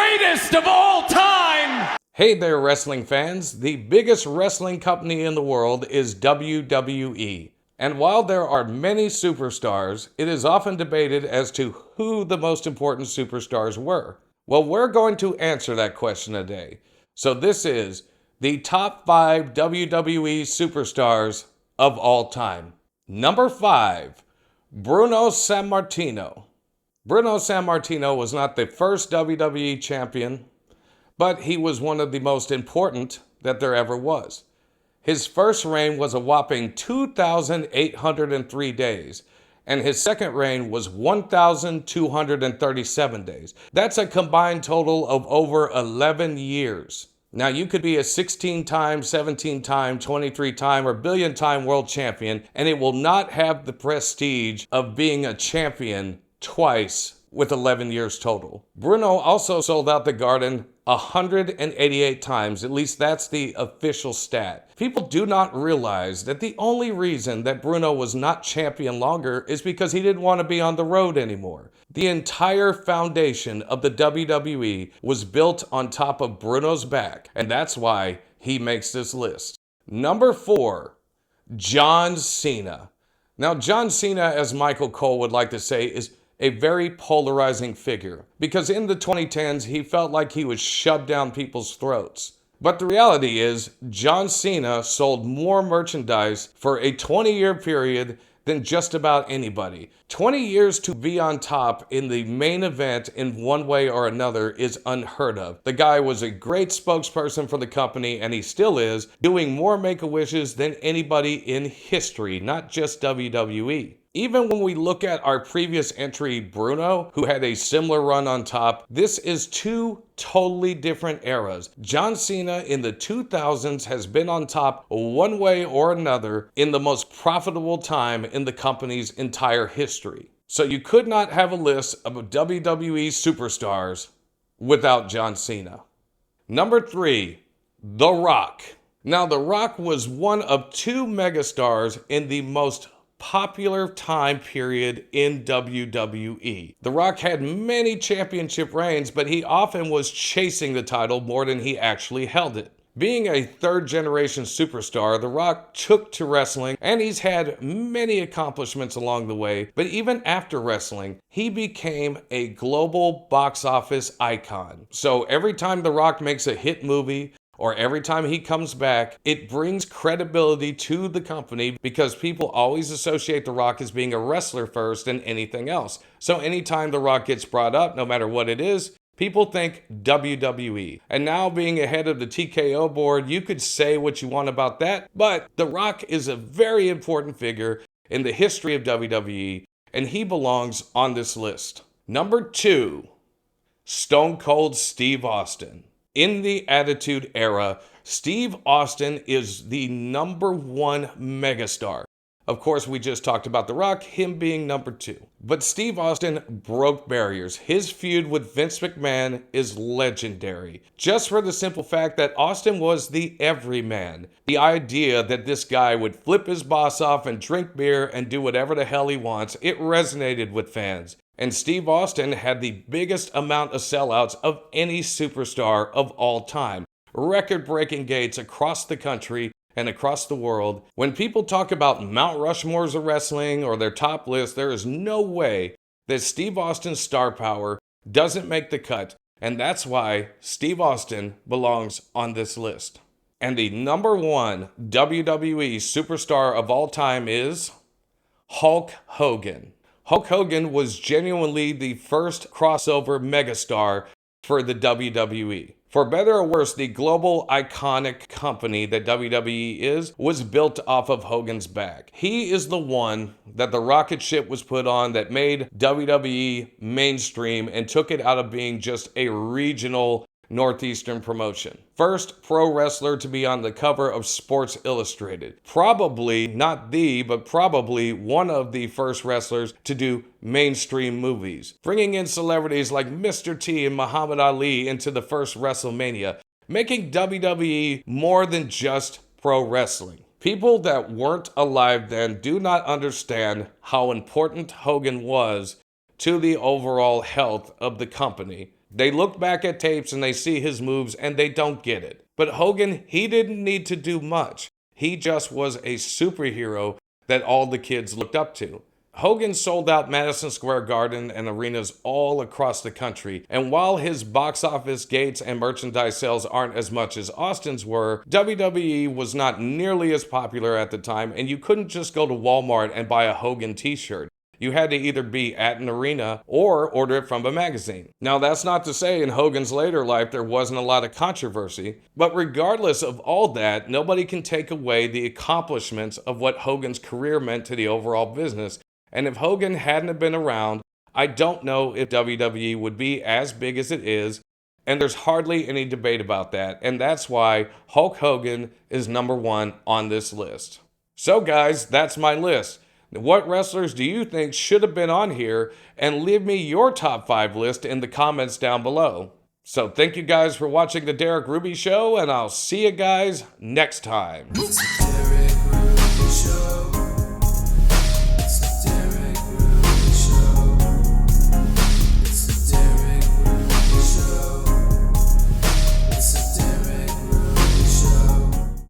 greatest of all time! Hey there, wrestling fans. The biggest wrestling company in the world is WWE. And while there are many superstars, it is often debated as to who the most important superstars were. Well, we're going to answer that question today. So this is the top 5 WWE superstars of all time. Number 5, Bruno Sammartino. Bruno Sammartino was not the first WWE champion, but he was one of the most important that there ever was. His first reign was a whopping 2,803 days, and his second reign was 1,237 days. That's a combined total of over 11 years. Now, you could be a 16-time, 17-time, 23-time, or billion-time world champion, and it will not have the prestige of being a champion twice with 11 years total. Bruno also sold out the Garden 188 times, at least that's the official stat. People do not realize that the only reason that Bruno was not champion longer is because he didn't want to be on the road anymore. The entire foundation of the WWE was built on top of Bruno's back, and that's why he makes this list. Number 4, John Cena. Now, John Cena, as Michael Cole would like to say, is a very polarizing figure, because in the 2010s, he felt like he was shoved down people's throats. But the reality is, John Cena sold more merchandise for a 20-year period than just about anybody. 20 years to be on top in the main event in one way or another is unheard of. The guy was a great spokesperson for the company, and he still is, doing more Make-A-Wishes than anybody in history, not just WWE. Even when we look at our previous entry, Bruno, who had a similar run on top, this is two totally different eras. John Cena in the 2000s has been on top one way or another in the most profitable time in the company's entire history. So you could not have a list of WWE superstars without John Cena. Number 3, The Rock. Now, The Rock was one of 2 megastars in the most popular time period in WWE. The Rock had many championship reigns, but he often was chasing the title more than he actually held it. Being a third-generation superstar, The Rock took to wrestling, and he's had many accomplishments along the way, but even after wrestling, he became a global box office icon. So every time The Rock makes a hit movie, or every time he comes back, it brings credibility to the company because people always associate The Rock as being a wrestler first than anything else. So anytime The Rock gets brought up, no matter what it is, people think WWE. And now being ahead of the TKO board, you could say what you want about that, but The Rock is a very important figure in the history of WWE, and he belongs on this list. Number 2, Stone Cold Steve Austin. In the Attitude Era, Steve Austin is the number 1 megastar. Of course, we just talked about The Rock, him being number 2. But Steve Austin broke barriers. His feud with Vince McMahon is legendary. Just for the simple fact that Austin was the everyman. The idea that this guy would flip his boss off and drink beer and do whatever the hell he wants, it resonated with fans. And Steve Austin had the biggest amount of sellouts of any superstar of all time. Record-breaking gates across the country and across the world. When people talk about Mount Rushmores of wrestling or their top list, there is no way that Steve Austin's star power doesn't make the cut. And that's why Steve Austin belongs on this list. And the number 1 WWE superstar of all time is Hulk Hogan. Hulk Hogan was genuinely the first crossover megastar for the WWE. For better or worse, the global iconic company that WWE is was built off of Hogan's back. He is the one that the rocket ship was put on that made WWE mainstream and took it out of being just a regional Northeastern promotion. First pro wrestler to be on the cover of Sports Illustrated. Probably, not the, but probably one of the first wrestlers to do mainstream movies. Bringing in celebrities like Mr. T and Muhammad Ali into the first WrestleMania. Making WWE more than just pro wrestling. People that weren't alive then do not understand how important Hogan was to the overall health of the company. They look back at tapes and they see his moves and they don't get it. But Hogan, he didn't need to do much. He just was a superhero that all the kids looked up to. Hogan sold out Madison Square Garden and arenas all across the country, and while his box office gates and merchandise sales aren't as much as Austin's were, WWE was not nearly as popular at the time, and you couldn't just go to Walmart and buy a Hogan t-shirt. You had to either be at an arena or order it from a magazine. Now, that's not to say in Hogan's later life there wasn't a lot of controversy, but regardless of all that, nobody can take away the accomplishments of what Hogan's career meant to the overall business. And if Hogan hadn't been around, I don't know if WWE would be as big as it is, and there's hardly any debate about that, and that's why Hulk Hogan is number one on this list. So guys, that's my list. What wrestlers do you think should have been on here? And leave me your top 5 list in the comments down below. So thank you guys for watching the Derek Ruby Show, and I'll see you guys next time.